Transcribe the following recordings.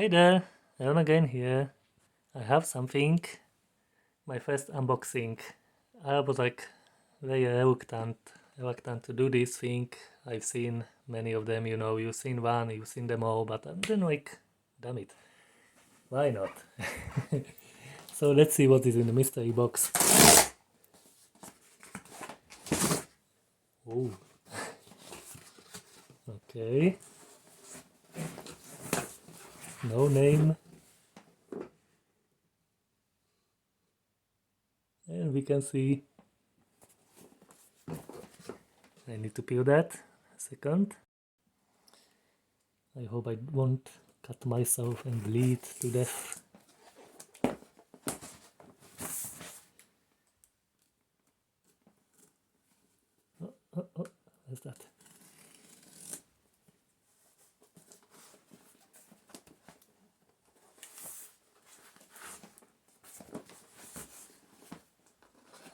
Hi there, Aaron again here. I have something, my first unboxing. I was like very reluctant to do this thing. I've seen many of them, you've seen one, you've seen them all, but then like, damn it, why not? So let's see what is in the mystery box. Oh, okay. No name. And we can see. I need to peel that. A second. I hope I won't cut myself and bleed to death. Oh, where's that?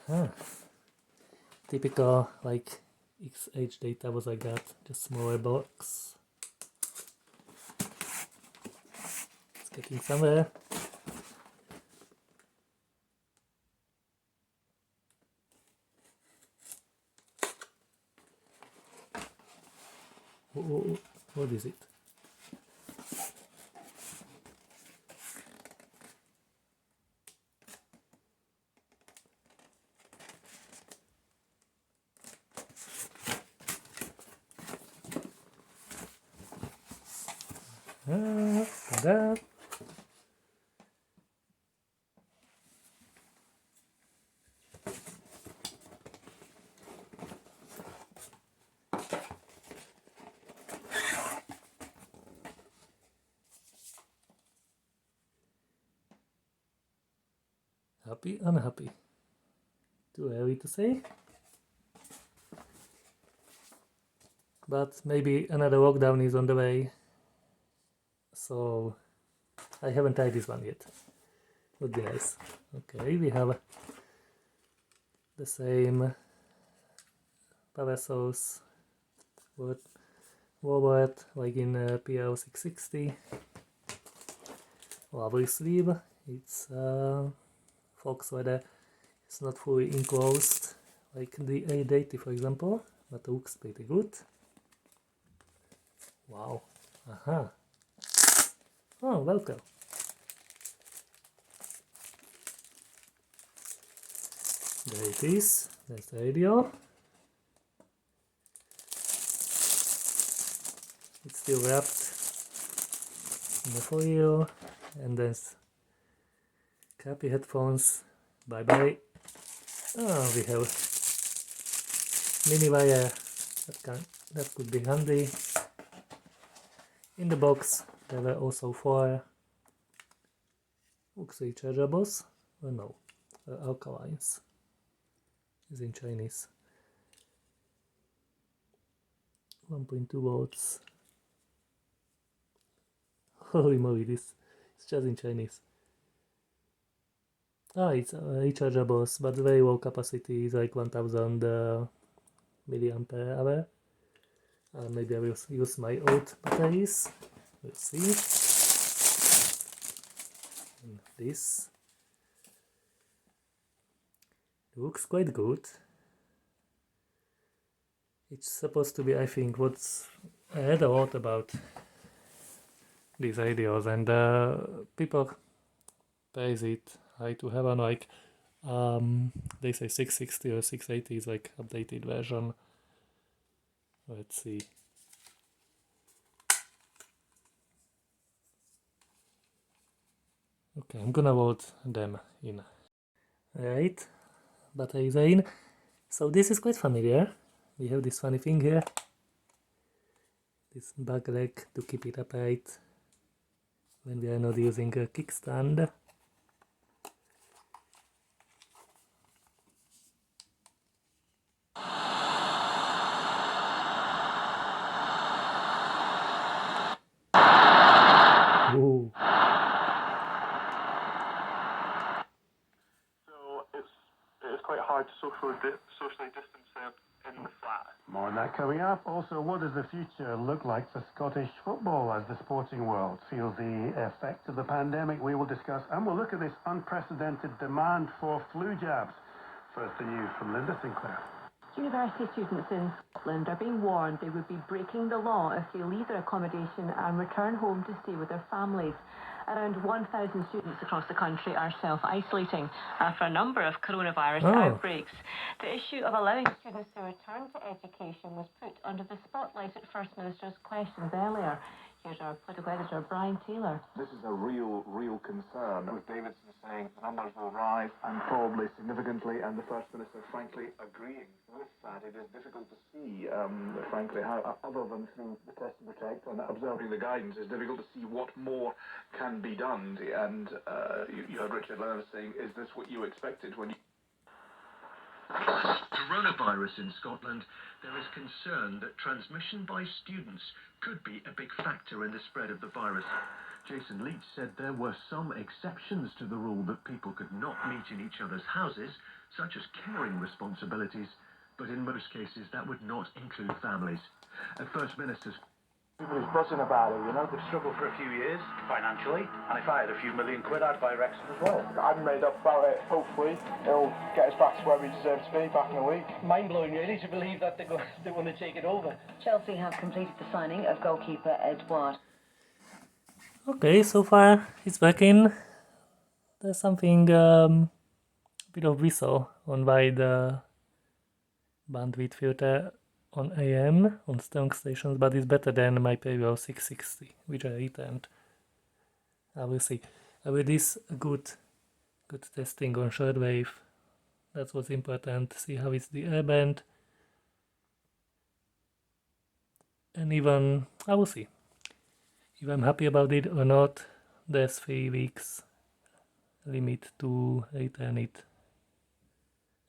Huh. Typical like XH data was I got, just smaller box. It's getting somewhere. Oh, what is it? That. Happy, unhappy. Too early to say. But maybe another lockdown is on the way. So I haven't tried this one yet. Would be nice. Okay, we have the same power source wallet like in PL 660. Lovely sleeve. It's fox leather. It's not fully enclosed like the A80 for example, but looks pretty good. Wow. Aha. Oh, welcome. There it is. There's the radio. It's still wrapped in the foil, and there's crappy headphones. Bye bye. Oh, we have mini wire. That could be handy. In the box there were also 4 looks rechargeables. Oh no, alkalines. Is in Chinese. 1.2 volts. Holy moly, it's just in Chinese. Ah, it's rechargeables, but very low capacity, is like 1000 milliampere hour. Maybe I will use my old batteries. We'll see. And this looks quite good. It's supposed to be, I think, I read a lot about these radios, and people praise it high to heaven. Like they say 660 or 680 is like updated version. Let's see. Okay, I'm gonna load them in. Right, batteries are in. So this is quite familiar. We have this funny thing here. This bug leg to keep it upright when we are not using a kickstand. Ooh. So it's quite hard to socially distance them in the flat. More on that coming up. Also, what does the future look like for Scottish football as the sporting world feels the effect of the pandemic? We will discuss, and we'll look at this unprecedented demand for flu jabs. First, the news from Linda Sinclair. University students in Scotland are being warned they would be breaking the law if they leave their accommodation and return home to stay with their families. Around 1,000 students across the country are self-isolating after a number of coronavirus outbreaks. The issue of allowing students to return to education was put under the spotlight at First Minister's questions earlier. Here's our political editor, Brian Taylor. This is a real concern, with Davidson saying the numbers will rise and probably significantly, and the First Minister frankly agreeing with that. It is difficult to see, frankly, how, other than through the test and protect and observing the guidance, it's difficult to see what more can be done. And you heard Richard Lerner saying, is this what you expected when you... Coronavirus in Scotland, there is concern that transmission by students could be a big factor in the spread of the virus. Jason Leach said there were some exceptions to the rule that people could not meet in each other's houses, such as caring responsibilities, but in most cases that would not include families. At First Minister's... Everybody's buzzing about it, you know. They've struggled for a few years financially, and if I had a few million quid, I'd buy Wrexham as well. I'm made up about it. Hopefully, it'll get us back to where we deserve to be back in a week. Mind-blowing, really, to believe that they want to take it over. Chelsea have completed the signing of goalkeeper Edouard. Okay, so far it's working. There's something bit of whistle on why the bandwidth filter on AM on strong stations, but it's better than my previous 660, which I returned. I will see. I will this good testing on shortwave. That's what's important. See how it's the airband. And even I will see if I'm happy about it or not. There's 3 weeks limit to return it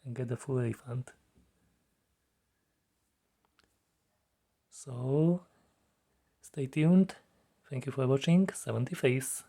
and get the full refund. So, stay tuned. Thank you for watching 70 Face.